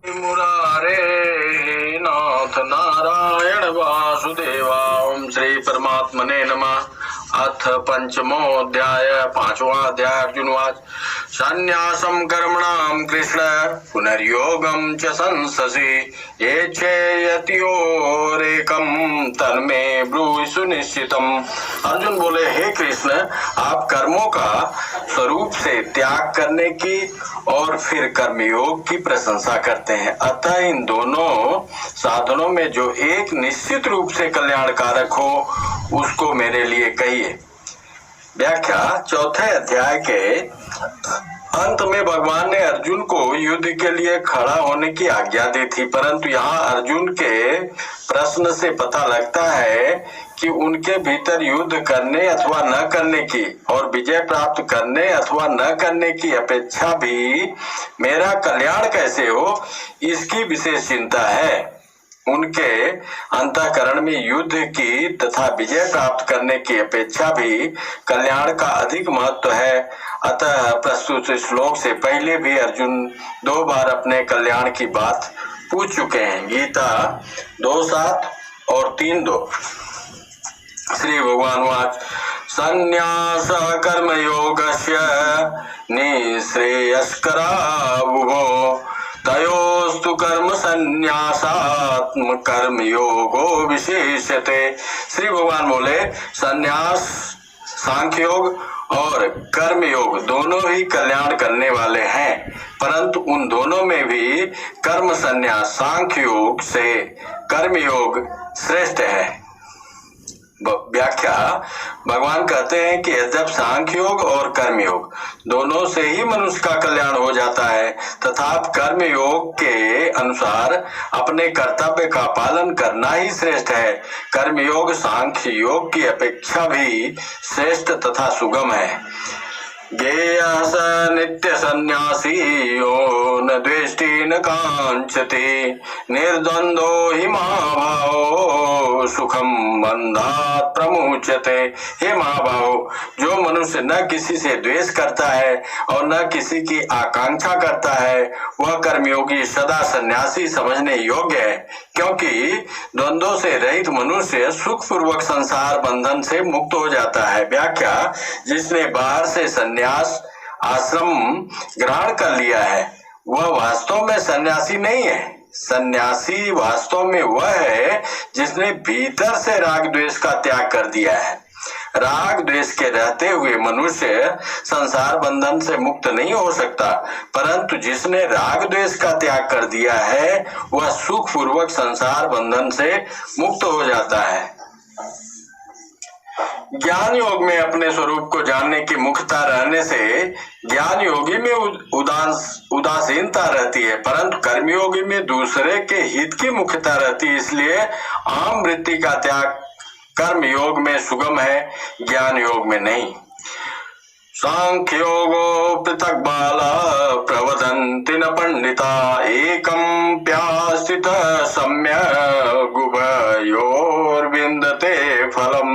मुरारे नाथ नारायण वासुदेवा। ओम श्री परमात्मने नमः। अथ पंचमोऽध्याय, पांचवा अध्याय। अर्जुनवाच संन्यासं कर्मणां कृष्ण पुनर्योगं च संससि ये चेयत्योरेकं तन्मे ब्रूहि सुनिश्चितम्। अर्जुन बोले, हे कृष्ण, आप कर्मों का स्वरूप से त्याग करने की और फिर कर्मयोग की प्रशंसा करते हैं। अतः इन दोनों साधनों में जो एक निश्चित रूप से कल्याणकारक हो उसको मेरे लिए कहिए। व्याख्या। चौथे अध्याय के अंत में भगवान ने अर्जुन को युद्ध के लिए खड़ा होने की आज्ञा दी थी, परंतु यहाँ अर्जुन के प्रश्न से पता लगता है कि उनके भीतर युद्ध करने अथवा न करने की और विजय प्राप्त करने अथवा न करने की अपेक्षा भी मेरा कल्याण कैसे हो, इसकी विशेष चिंता है। उनके अंतःकरण में युद्ध की तथा विजय प्राप्त करने की अपेक्षा भी कल्याण का अधिक महत्व है। अतः प्रस्तुत श्लोक से पहले भी अर्जुन 2 बार अपने कल्याण की बात पूछ चुके हैं। गीता 2:7 और 3:2। श्री भगवान वाच संन्यास कर्म योगस्य निःश्रेयस्करावुभो तयोस्तु कर्म संन्यासात्म कर्म योगो विशेषते। श्री भगवान बोले, संन्यास, सांख्य योग और कर्म योग दोनों ही कल्याण करने वाले हैं, परंतु उन दोनों में भी कर्म संन्यास सांख्य योग से कर्म योग श्रेष्ठ है। व्याख्या। भगवान कहते हैं कि जब सांख्य योग और कर्म योग दोनों से ही मनुष्य का कल्याण हो जाता है तथा कर्म योग के अनुसार अपने कर्तव्य का पालन करना ही श्रेष्ठ है। कर्म योग सांख्य योग की अपेक्षा भी श्रेष्ठ तथा सुगम है। ज्ञेयः स नित्य सन्यासी यो न द्वेष्टि न कांक्षति निर्द्वंदो हि महाभावो सुखम बंधात् प्रमुच्यते। हे महाभावो, जो मनुष्य न किसी से द्वेष करता है और न किसी की आकांक्षा करता है वह कर्मयोगी सदा सन्यासी समझने योग्य है, क्योंकि द्वंद्वों से रहित मनुष्य सुख पूर्वक संसार बंधन से मुक्त हो जाता है। व्याख्या। जिसने बाहर से संन्यास आश्रम ग्रहण कर लिया है वह वास्तव में सन्यासी नहीं है। सन्यासी वास्तव में वह है जिसने भीतर से राग द्वेष का त्याग कर दिया है। राग द्वेष के रहते हुए मनुष्य संसार बंधन से मुक्त नहीं हो सकता, परंतु जिसने राग द्वेष का त्याग कर दिया है वह सुख पूर्वक संसार बंधन से मुक्त हो जाता है। ज्ञान योग में अपने स्वरूप को जानने की मुख्यता रहने से ज्ञान योगी में उदासीनता रहती है, परंतु कर्मयोगी में दूसरे के हित की मुख्यता रहती है। इसलिए आम वृत्ति का त्याग कर्म योग में सुगम है, ज्ञान योग में नहीं। सांख्य योगो पृथक बाला प्रवदन्ति न पंडिता एकम प्यासित सम्यग् उभयोर्विन्दते फलम।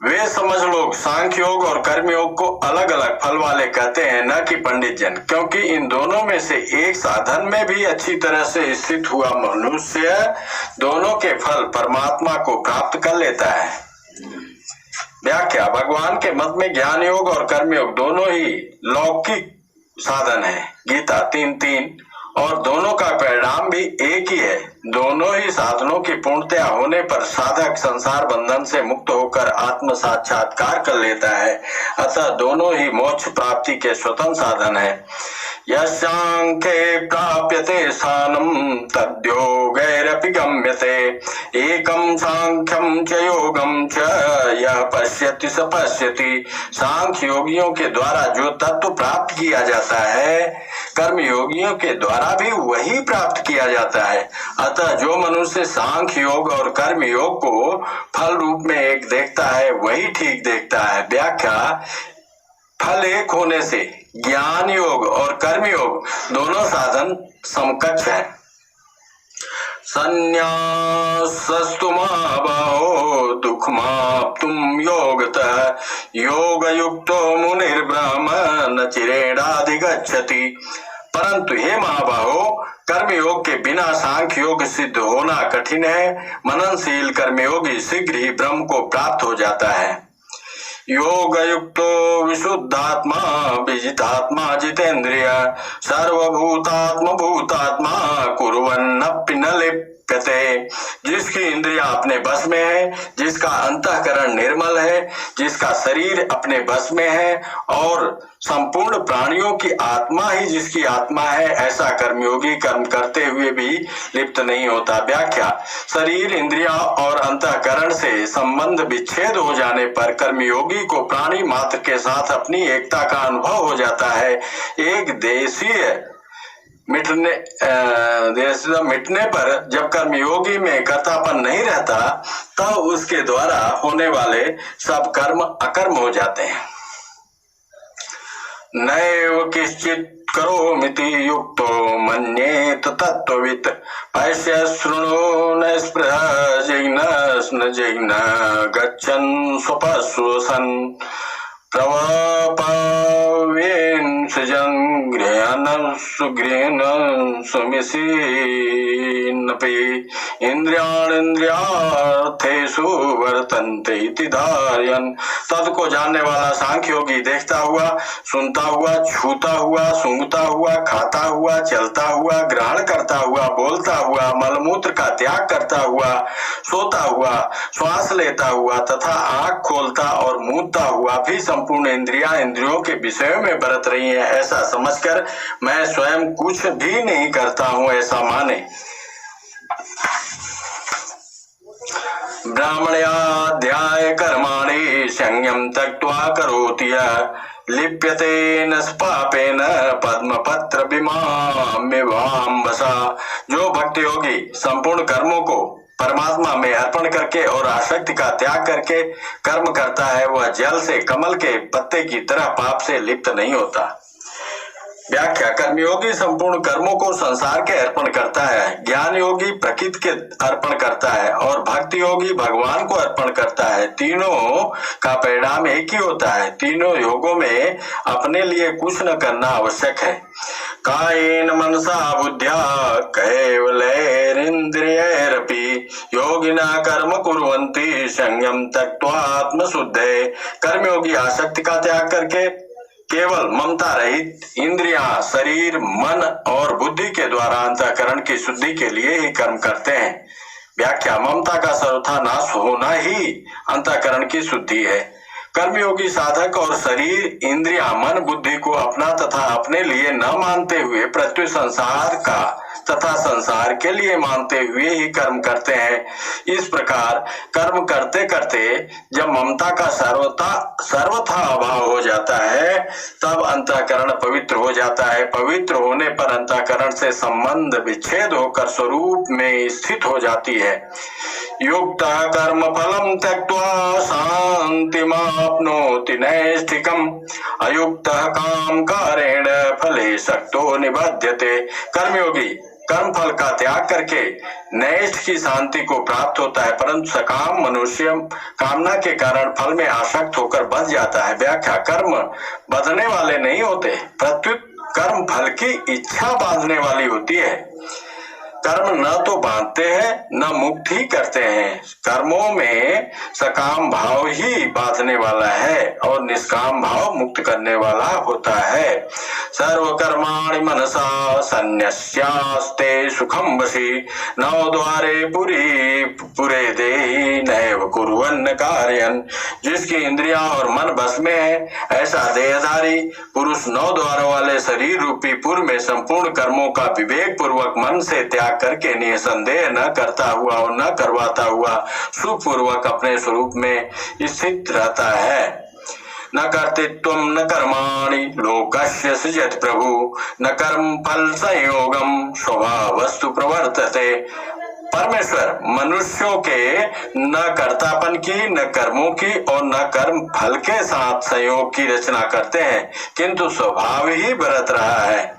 वे समझ लोग सांख्य योग और कर्म योग को अलग अलग फल वाले कहते हैं, न कि पंडित जन, क्योंकि इन दोनों में से एक साधन में भी अच्छी तरह से स्थित हुआ मनुष्य दोनों के फल परमात्मा को प्राप्त कर लेता है। व्याख्या। भगवान के मत में ज्ञान योग और कर्म योग दोनों ही लौकिक साधन है। गीता 3:3। और दोनों का परिणाम भी एक ही है। दोनों ही साधनों की पूर्णतया होने पर साधक संसार बंधन से मुक्त होकर आत्म साक्षात्कार कर लेता है। अतः दोनों ही मोक्ष प्राप्ति के स्वतंत्र साधन है। यस्यांख्ये प्राप्यते स्थानं तद्योगैरपि गम्यते एकं सांख्यं च योगं च यः पश्यति स पश्यति। सांख्य योगियों के द्वारा जो तत्व प्राप्त किया जाता है कर्म योगियों के द्वारा भी वही प्राप्त किया जाता है। अतः जो मनुष्य सांख्य योग और कर्म योग को फल रूप में एक देखता है वही ठीक देखता है। व्याख्या। फल एक होने से ज्ञान योग और कर्म योग दोनों साधन समकक्ष है। संन्यासस्तु महाबाहो दुःखमाप्तुं योगतः योगयुक्तो मुनिर्ब्रह्म न चिरेणाधिगच्छति। परंतु हे महाबाहो, कर्मयोग के बिना सांख्य योग सिद्ध होना कठिन है। मननशील कर्मयोगी शीघ्र ही ब्रह्म को प्राप्त हो जाता है। योग युक्तो विशुद्धात्मा विजितात्मा जितेन्द्रिय सर्वभूतात्म भूतात्मा कुर्वन्नपि न लिप्यते। जिसकी इंद्रिया अपने बस में है, जिसका अंतःकरण निर्मल है, जिसका शरीर अपने बस में है और संपूर्ण प्राणियों की आत्मा ही जिसकी आत्मा है, ऐसा कर्मयोगी कर्म करते हुए भी लिप्त नहीं होता। व्याख्या: शरीर, इंद्रिया और अंतःकरण से संबंध विच्छेद हो जाने पर कर्मयोगी को प्राणी मात्र के साथ अपनी एकता का अनुभव हो जाता है। एक देशीय मिटने पर जब कर्मयोगी में कर्तापन नहीं रहता, तब उसके द्वारा होने वाले सब कर्म अकर्म हो जाते हैं। नैव किश्चित् करोमीति युक्तो मन्येत तत्त्ववित् पश्य शृणु न स्पृह जिघ्न जिघ्न गच्छन् स्वपश्वसन् प्रवपवेन सृजन् गृहन् सुगृहन् सुमिशीनपि इंद्रियार्थेषु वर्तन्ते इति धारयन्। तद को जानने वाला सांख्य योगी देखता हुआ, सुनता हुआ, छूता हुआ, सूंघता हुआ, खाता हुआ, चलता हुआ, ग्रहण करता हुआ, बोलता हुआ, मलमूत्र का त्याग करता हुआ, सोता हुआ, श्वास लेता हुआ तथा आंख खोलता और मूंदता हुआ भी संपूर्ण इंद्रियों के विषयों में बरत रही है, ऐसा समझकर मैं स्वयं कुछ भी नहीं करता हूँ, ऐसा माने। ब्राह्मण्याध्याय कर्माणि संयम त्यक्त्वा करोति लिप्यते न पापेन पद्मपत्र विमाम्यवाम्बसा। जो भक्ति योगी संपूर्ण कर्मों को परमात्मा में अर्पण करके और आसक्ति का त्याग करके कर्म करता है, वह जल से कमल के पत्ते की तरह पाप से लिप्त नहीं होता। व्याख्या: कर्मयोगी संपूर्ण कर्मों को संसार के अर्पण करता है, ज्ञान योगी प्रकृति के अर्पण करता है और भक्ति योगी भगवान को अर्पण करता है। तीनों का परिणाम एक ही होता है। तीनों योगों में अपने लिए कुछ न करना आवश्यक है। कायेन मनसा बुद्ध्या कैवलैरिन्द्रियैरपि योगिना कर्म कुर्वन्ति संयम त्यक्त्वा आत्मशुद्धये। कर्मयोगी आसक्ति का त्याग करके केवल ममता रहित इंद्रियां, शरीर, मन और बुद्धि के द्वारा अंतःकरण की शुद्धि के लिए ही कर्म करते हैं। व्याख्या: ममता का सर्वथा नाश होना ही अंतःकरण की शुद्धि है। कर्मयोगी साधक और शरीर, इंद्रियां, मन, बुद्धि को अपना तथा अपने लिए न मानते हुए प्रत्युत संसार का तथा संसार के लिए मानते हुए ही कर्म करते हैं। इस प्रकार कर्म करते करते जब ममता का सर्वथा अभाव हो जाता है, तब अंतःकरण पवित्र हो जाता है। पवित्र होने पर अंतःकरण से संबंध विच्छेद होकर स्वरूप में स्थित हो जाती है। युक्त कर्म फलम त्यक्त्वा शांतिमाप्नोति नैष्ठिकम् अयुक्त काम कारेण फले शक्तो निबध्यते। कर्मयोगी कर्म फल का त्याग करके नैष्ठ की शांति को प्राप्त होता है, परंतु सकाम मनुष्य कामना के कारण फल में आसक्त होकर बंध जाता है। व्याख्या: कर्म बंधने वाले नहीं होते, प्रत्युत कर्म फल की इच्छा बांधने वाली होती है। कर्म न तो बांधते हैं न मुक्त ही करते हैं। कर्मों में सकाम भाव ही बांधने वाला है और निष्काम भाव मुक्त करने वाला होता है। सर्व कर्माणि मनसा संन्यस्यास्ते सुखम वशी नव द्वारे पुरे देहि नैव कुर्वन्न कार्यन्। जिसकी इंद्रियां और मन बस में है, ऐसा देहधारी पुरुष 9 द्वारों वाले शरीर रूपी पुर में संपूर्ण कर्मों का विवेक पूर्वक मन से त्याग करके निसंदेह न करता हुआ और न करवाता हुआ सुपूर्वक अपने स्वरूप में स्थित रहता है। न कर्तृत्वं न कर्माणि लोकस्य सृजति प्रभु न कर्म फल संयोगम स्वभावस्तु प्रवर्तते। परमेश्वर मनुष्यों के न कर्तापन की, न कर्मों की और न कर्म फल के साथ संयोग की रचना करते हैं, किंतु स्वभाव ही बरत रहा है।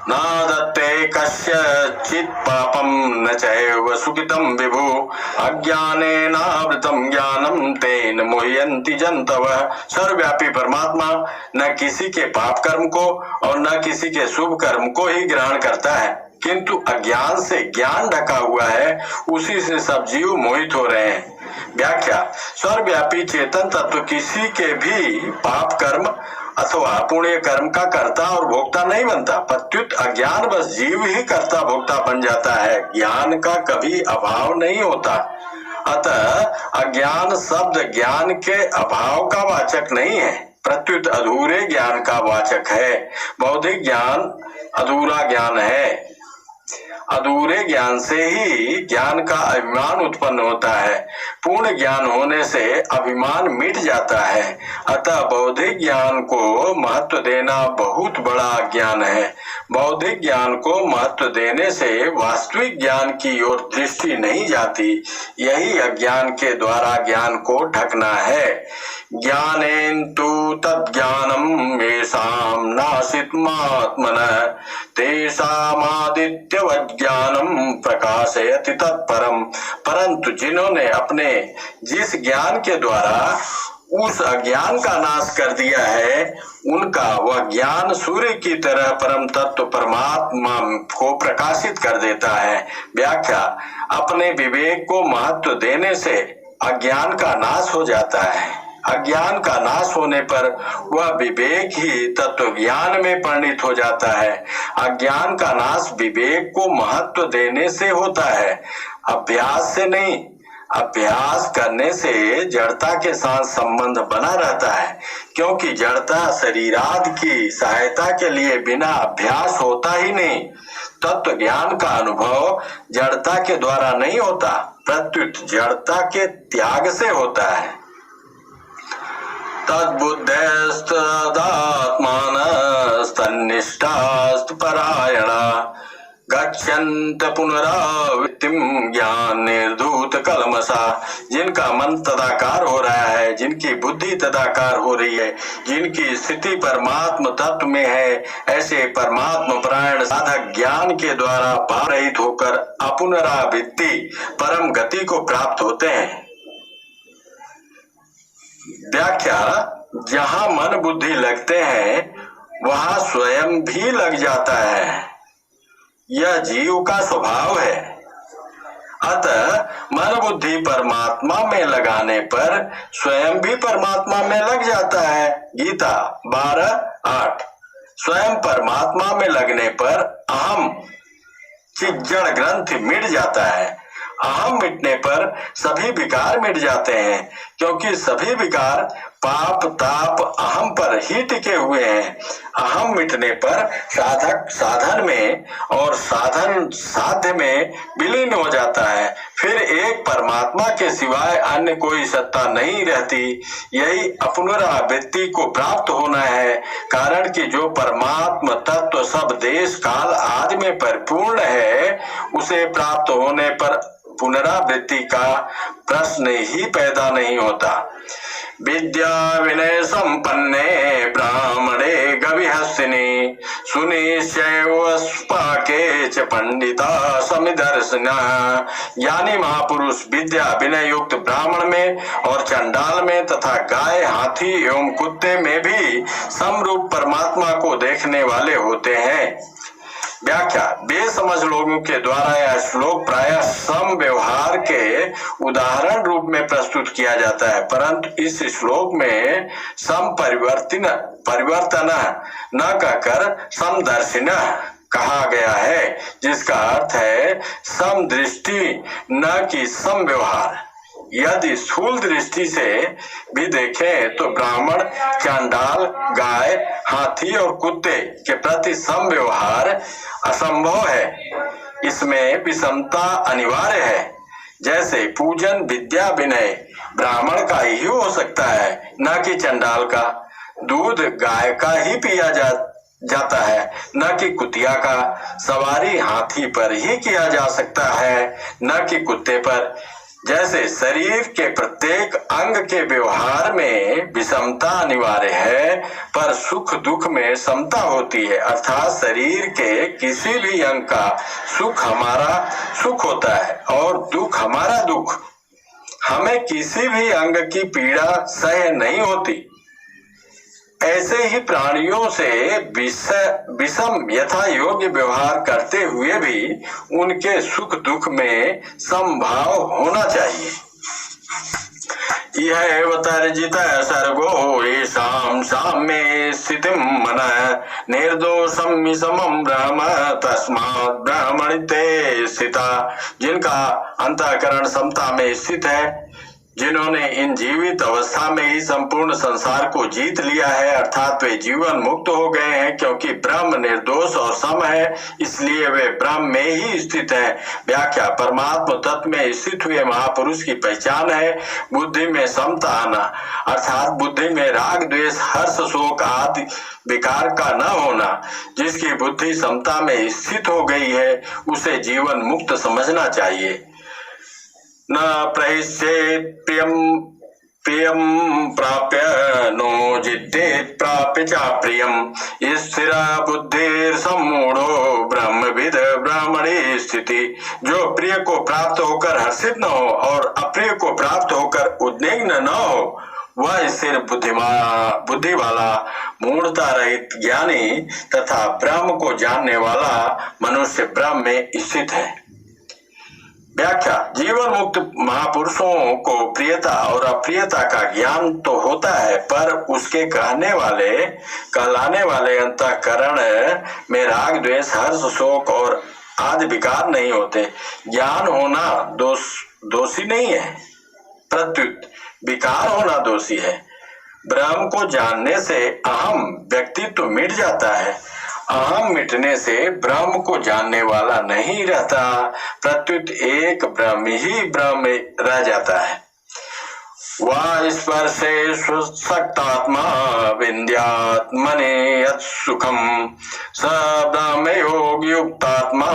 न दत्ते कस्यचित् पापं न चैव सुकृतं विभु अज्ञानेनावृतं ज्ञानं तेन मुह्यन्ति जन्तवः। सर्वव्यापी परमात्मा न किसी के पाप कर्म को और न किसी के शुभ कर्म को ही ग्रहण करता है, किंतु अज्ञान से ज्ञान ढका हुआ है, उसी से सब जीव मोहित हो रहे हैं। व्याख्या: सर्वव्यापी चेतन तत्व किसी के भी पाप कर्म अथवा पुण्य कर्म का कर्ता और भोक्ता नहीं बनता, प्रत्युत अज्ञान बस जीव ही कर्ता भोक्ता बन जाता है, ज्ञान का कभी अभाव नहीं होता। अतः अज्ञान शब्द ज्ञान के अभाव का वाचक नहीं है, प्रत्युत अधूरे ज्ञान का वाचक है। बौद्धिक ज्ञान अधूरा ज्ञान है। अधूरे ज्ञान से ही ज्ञान का अभिमान उत्पन्न होता है। पूर्ण ज्ञान होने से अभिमान मिट जाता है। अतः बौद्धिक ज्ञान को महत्व देना बहुत बड़ा अज्ञान है। बौद्धिक ज्ञान को महत्व देने से वास्तविक ज्ञान की ओर दृष्टि नहीं जाती। यही अज्ञान के द्वारा ज्ञान को ढकना है। ज्ञानेन्तु तज्ज्ञानम् येषां नासीत्मात्मनः तेषामादित्यवत् ज्ञानं प्रकाशयति तत्परम्। परंतु जिन्होंने अपने जिस ज्ञान के द्वारा उस अज्ञान का नाश कर दिया है, उनका वह ज्ञान सूर्य की तरह परम तत्व परमात्मा को प्रकाशित कर देता है। व्याख्या: अपने विवेक को महत्व देने से अज्ञान का नाश हो जाता है। अज्ञान का नाश होने पर वह विवेक ही तत्व ज्ञान में परिणित हो जाता है। अज्ञान का नाश विवेक को महत्व देने से होता है, अभ्यास से नहीं। अभ्यास करने से जड़ता के साथ संबंध बना रहता है, क्योंकि जड़ता शरीरादि की सहायता के लिए बिना अभ्यास होता ही नहीं। तत्व ज्ञान का अनुभव जड़ता के द्वारा नहीं होता, प्रत्युत जड़ता के त्याग से होता है। तद्बुद्धस्तदात्मानस्तन्निष्ठास्तपरायणा गच्छन्त पुनरावृत्तिम ज्ञान निर्धूत कलमसा। जिनका मन तदाकार हो रहा है, जिनकी बुद्धि तदाकार हो रही है, जिनकी स्थिति परमात्म तत्व में है, ऐसे परमात्म परायण साधक ज्ञान के द्वारा भाव रहित होकर अपुनरावृत्ति परम गति को प्राप्त होते हैं। व्याख्या: जहाँ मन बुद्धि लगते हैं वहाँ स्वयं भी लग जाता है, यह जीव का स्वभाव है। अतः मन बुद्धि परमात्मा में लगाने पर स्वयं भी परमात्मा में लग जाता है। गीता 12:8। स्वयं परमात्मा में लगने पर अहम चिज्जड़ ग्रंथ मिट जाता है। अहम मिटने पर सभी विकार मिट जाते हैं, क्योंकि सभी विकार पाप ताप अहम पर ही टिके हुए हैं। अहम मिटने पर साधक साधन में और साधन साध्य में विलीन हो जाता है। फिर एक परमात्मा के सिवाय अन्य कोई सत्ता नहीं रहती। यही अपुनरावृत्ति को प्राप्त होना है, कारण कि जो परमात्मा तत्व सब देश काल आदि में परिपूर्ण है, उसे प्राप्त होने पर पुनरावृत्ति का प्रश्न ही पैदा नहीं होता। विद्या विनय संपन्ने ब्राह्मणे गविहस्तिनि सुनिश्चयस्पाके च पंडिता समिदर्शिना। ज्ञानी महापुरुष विद्या विनय युक्त ब्राह्मण में और चंडाल में तथा गाय हाथी एवं कुत्ते में भी समरूप परमात्मा को देखने वाले होते हैं। व्याख्या: बेसमझ लोगों के द्वारा यह श्लोक प्रायः सम व्यवहार के उदाहरण रूप में प्रस्तुत किया जाता है, परंतु इस श्लोक में सम परिवर्तन न कहकर समदर्शिन कहा गया है, जिसका अर्थ है सम दृष्टि न कि सम व्यवहार। यदि स्थूल दृष्टि से भी देखें तो ब्राह्मण चांडाल गाय हाथी और कुत्ते के प्रति सम व्यवहार असंभव है। इसमें विषमता अनिवार्य है। जैसे पूजन विद्या विनय ब्राह्मण का ही हो सकता है, न कि चंडाल का। दूध गाय का ही पिया जाता है, न कि कुतिया का। सवारी हाथी पर ही किया जा सकता है, न कि कुत्ते पर। जैसे शरीर के प्रत्येक अंग के व्यवहार में विषमता अनिवार्य है, पर सुख दुख में समता होती है। अर्थात शरीर के किसी भी अंग का सुख हमारा सुख होता है और दुख हमारा दुख। हमें किसी भी अंग की पीड़ा सह नहीं होती। ऐसे ही प्राणियों से विषम यथा योग्य व्यवहार करते हुए भी उनके सुख दुख में समभाव होना चाहिए। यह अवतर्जित सर्गो येषां साम्ये स्थितिं मनः निर्दोषं समं ब्रह्म तस्मात् ब्रह्मणिते स्थिता। जिनका अंतःकरण समता में स्थित है, जिन्होंने इन जीवित अवस्था में ही संपूर्ण संसार को जीत लिया है, अर्थात वे जीवन मुक्त हो गए हैं, क्योंकि ब्रह्म निर्दोष और सम है, इसलिए वे ब्रह्म में ही स्थित है। व्याख्या: परमात्मा तत्व में स्थित हुए महापुरुष की पहचान है बुद्धि में समता आना, अर्थात बुद्धि में राग द्वेष हर्ष शोक आदि विकार का न होना। जिसकी बुद्धि समता में स्थित हो गई है उसे जीवन मुक्त समझना चाहिए। न प्रहिष्येत् प्रियं प्राप्य नो जिद्येत् प्राप्य च प्रियं। स्थिर बुद्धिर्सम्मूढ़ो ब्रह्मविद् ब्रह्मणि स्थिति। जो प्रिय को प्राप्त होकर हर्षित न हो और अप्रिय को प्राप्त होकर उद्विग्न न हो, वह स्थिर बुद्धि वाला मूढ़ता रहित ज्ञानी तथा ब्रह्म को जानने वाला मनुष्य ब्रह्म में स्थित है। व्याख्या: जीवन मुक्त महापुरुषों को प्रियता और अप्रियता का ज्ञान तो होता है, पर उसके कहलाने वाले अंतःकरण में राग द्वेष हर्ष शोक और आदि विकार नहीं होते। ज्ञान होना दोषी नहीं है, प्रत्युत विकार होना दोषी है। ब्रह्म को जानने से अहम व्यक्तित्व मिट जाता है। अहम मिटने से ब्रह्म को जानने वाला नहीं रहता, प्रत्युत एक ब्रह्म ही ब्रह्म रह जाता है। वह स्पर्शे शक्तात्मा विन्द्यात्मने यत्सुखं स ब्रह्म योग युक्तात्मा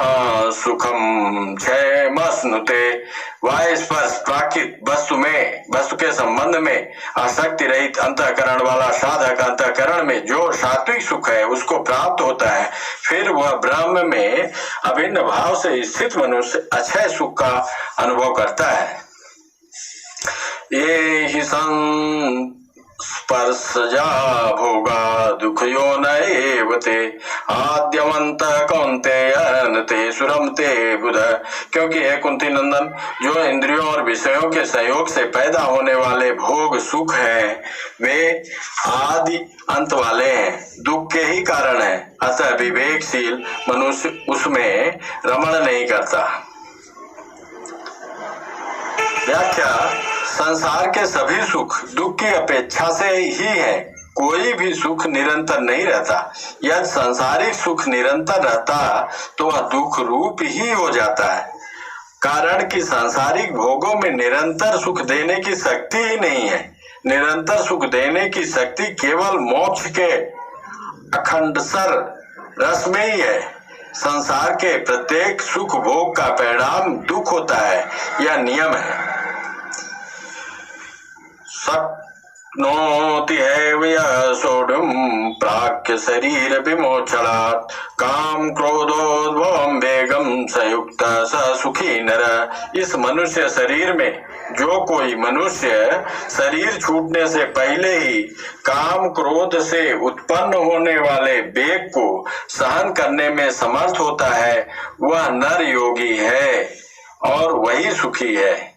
सुखम क्षयमश्नुते। वह स्पर्श प्राकृत वस्तु के संबंध में आसक्ति रहित अंतःकरण वाला साधक अंतःकरण में जो सात्विक सुख है उसको प्राप्त होता है। फिर वह ब्रह्म में अभिन्न भाव से स्थित मनुष्य अक्षय सुख का अनुभव करता है। ये हि स्पर्शजा भोगा दुखयो न एव ते आद्यवंत कौन्तेय न ते सुरम ते बुध। क्योंकि हे कुंती नंदन, जो इंद्रियों और विषयों के संयोग से पैदा होने वाले भोग सुख हैं, वे आदि अंत वाले हैं, दुख के ही कारण है। अतः विवेकशील मनुष्य उसमें रमण नहीं करता। व्याख्या: संसार के सभी सुख दुख की अपेक्षा से ही है। कोई भी सुख निरंतर नहीं रहता। यदि सांसारिक सुख निरंतर रहता तो वह दुख रूप ही हो जाता है, कारण कि सांसारिक भोगों में निरंतर सुख देने की शक्ति ही नहीं है। निरंतर सुख देने की शक्ति केवल मोक्ष के अखंडसर रस में ही है। संसार के प्रत्येक सुख भोग का परिणाम दुख होता है, यह नियम है। शक्नोति हैव यः सोढुं प्राक्य शरीर विमोचनात् काम क्रोधोद्भवं वेगं संयुक्त स सुखी नर। इस मनुष्य शरीर में जो कोई मनुष्य शरीर छूटने से पहले ही काम क्रोध से उत्पन्न होने वाले वेग को सहन करने में समर्थ होता है, वह नर योगी है और वही सुखी है।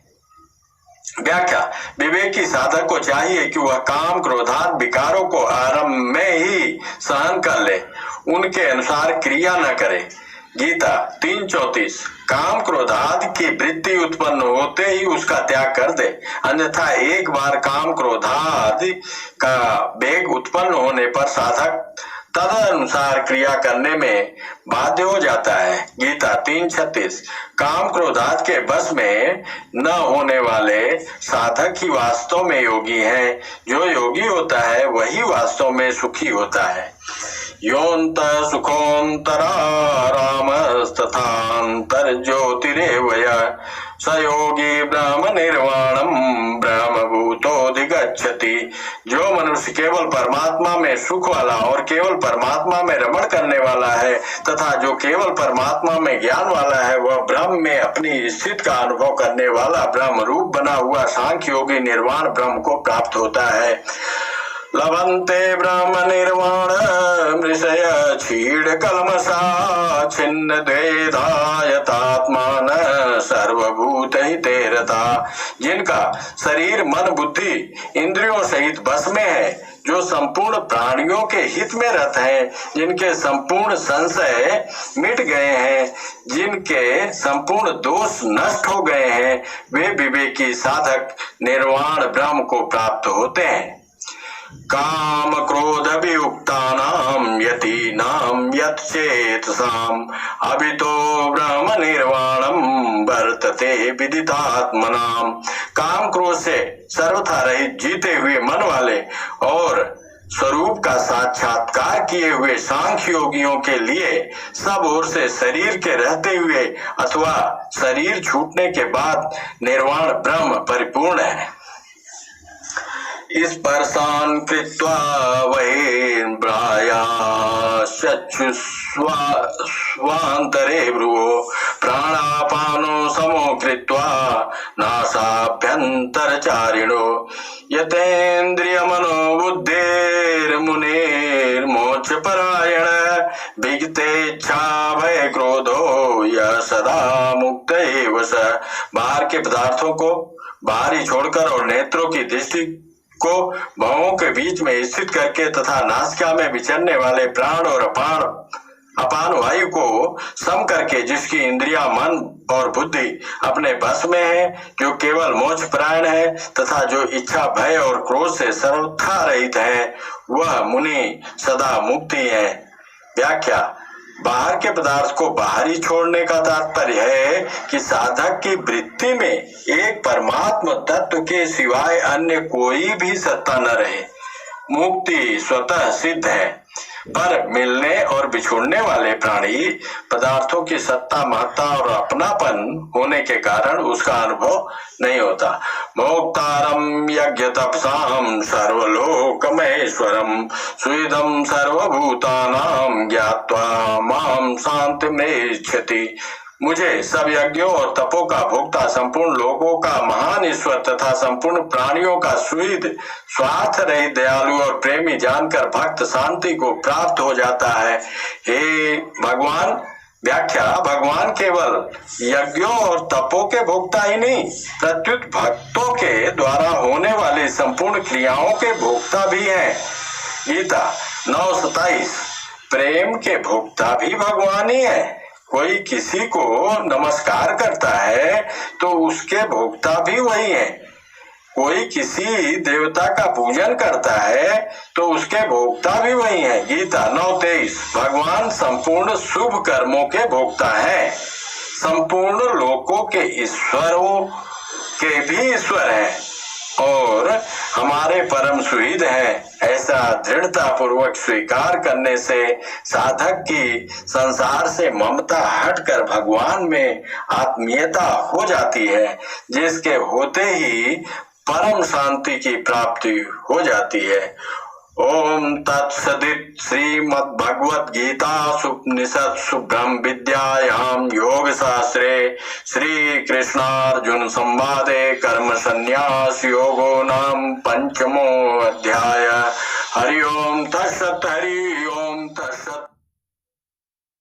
व्याख्या: विवेकी साधक को चाहिए कि वह काम क्रोधाद विकारों को आरंभ में ही सहन कर ले, उनके अनुसार क्रिया न करे। गीता 3:34। काम क्रोधादि की वृत्ति उत्पन्न होते ही उसका त्याग कर दे, अन्यथा एक बार काम क्रोधादि का वेग उत्पन्न होने पर साधक तदनुसार क्रिया करने में बाध्य हो जाता है। गीता 3:36। काम क्रोधाद के बस में न होने वाले साधक ही वास्तव में योगी है। जो योगी होता है वही वास्तव में सुखी होता है। योऽन्त सुखोऽन्तरा रामस्तथान्तर ज्योतिरेव यः स योगी ब्रह्म निर्वाणम ब्रह्मभूतोऽधिगच्छति। जो मनुष्य केवल परमात्मा में सुख वाला और केवल परमात्मा में रमण करने वाला है तथा जो केवल परमात्मा में ज्ञान वाला है, वह ब्रह्म में अपनी स्थिति का अनुभव करने वाला ब्रह्म रूप बना हुआ सांख्य योगी निर्वाण ब्रह्म को प्राप्त होता है। लभन्ते ब्रह्म निर्वाण मृषय क्षीण कलमसा छिन्न द्वेधायतात्मान सर्वभूत हिते रता। जिनका शरीर मन बुद्धि इंद्रियों सहित बस में है, जो संपूर्ण प्राणियों के हित में रत हैं, जिनके संपूर्ण संशय मिट गए हैं, जिनके संपूर्ण दोष नष्ट हो गए हैं, वे विवेकी साधक निर्वाण ब्रह्म को प्राप्त होते हैं। काम क्रोध वियुक्तानां यतीनां यच्चेतसाम् अभितो ब्रह्म निर्वाणं वर्तते विदितात्मनाम्। काम क्रोध से सर्वथा रहित जीते हुए मन वाले और स्वरूप का साक्षात्कार किए हुए सांख्य योगियों के लिए सब ओर से शरीर के रहते हुए अथवा शरीर छूटने के बाद निर्वाण ब्रह्म परिपूर्ण है। स्पर्शान् कृत्वा बहिर्ब्रायाश्चक्षुष्वान्तरे भ्रुवो प्राणापानो समो कृत्वा नासाभ्यन्तरचारिणो यतेन्द्रियमनो बुद्धिर्मुनिर्मोक्षपरायण विगतेच्छा भय क्रोधो यः सदा मुक्त एव स। बाहर के पदार्थों को बाहर ही छोड़कर और नेत्रों की दृष्टि को भवों के बीच में स्थित करके तथा नासिका में विचरने वाले प्राण और अपान वायु को सम करके, जिसकी इंद्रिया मन और बुद्धि अपने बस में है, जो केवल मोक्ष परायण है तथा जो इच्छा भय और क्रोध से सर्वथा रहित है, वह मुनि सदा मुक्ति है। व्याख्या। बाहर के पदार्थ को बाहर ही छोड़ने का तात्पर्य है कि साधक की वृत्ति में एक परमात्म तत्व के सिवाय अन्य कोई भी सत्ता न रहे। मुक्ति स्वतः सिद्ध है, पर मिलने और बिछुड़ने वाले प्राणी पदार्थों की सत्ता महत्ता और अपनापन होने के कारण उसका अनुभव नहीं होता। मोक्तारम यज्ञ तपसाम सर्वलोकमहेश्वरम सुइदम सर्वभूतानां ज्ञात्वा माम शान्तिमेच्छति। मुझे सब यज्ञों और तपों का भोक्ता, संपूर्ण लोकों का महान ईश्वर तथा संपूर्ण प्राणियों का सुहृद, स्वार्थ रहित दयालु और प्रेमी जानकर भक्त शांति को प्राप्त हो जाता है। हे भगवान। व्याख्या। भगवान केवल यज्ञों और तपों के भोक्ता ही नहीं, प्रत्युत भक्तों के द्वारा होने वाली संपूर्ण क्रियाओं के भोक्ता भी हैं। गीता 9:27। प्रेम के भोक्ता भी भगवान ही है। कोई किसी को नमस्कार करता है तो उसके भोक्ता भी वही है। कोई किसी देवता का पूजन करता है तो उसके भोक्ता भी वही है। गीता 9:23। भगवान संपूर्ण शुभ कर्मों के भोक्ता है, संपूर्ण लोकों के ईश्वरों के भी ईश्वर हैं और हमारे परम सुहृद हैं। ऐसा दृढ़ता पूर्वक स्वीकार करने से साधक की संसार से ममता हटकर भगवान में आत्मीयता हो जाती है, जिसके होते ही परम शांति की प्राप्ति हो जाती है। ओम तत्सदित। श्रीमद्भगवत गीता उपनिषत्सु ब्रह्म विद्यायां योग शास्त्रे श्री कृष्णार्जुन संवादे कर्म संन्यास योगो नाम पंचमो अध्याय। हरि ओम तत्सत्। हरि ओम तत्सत्।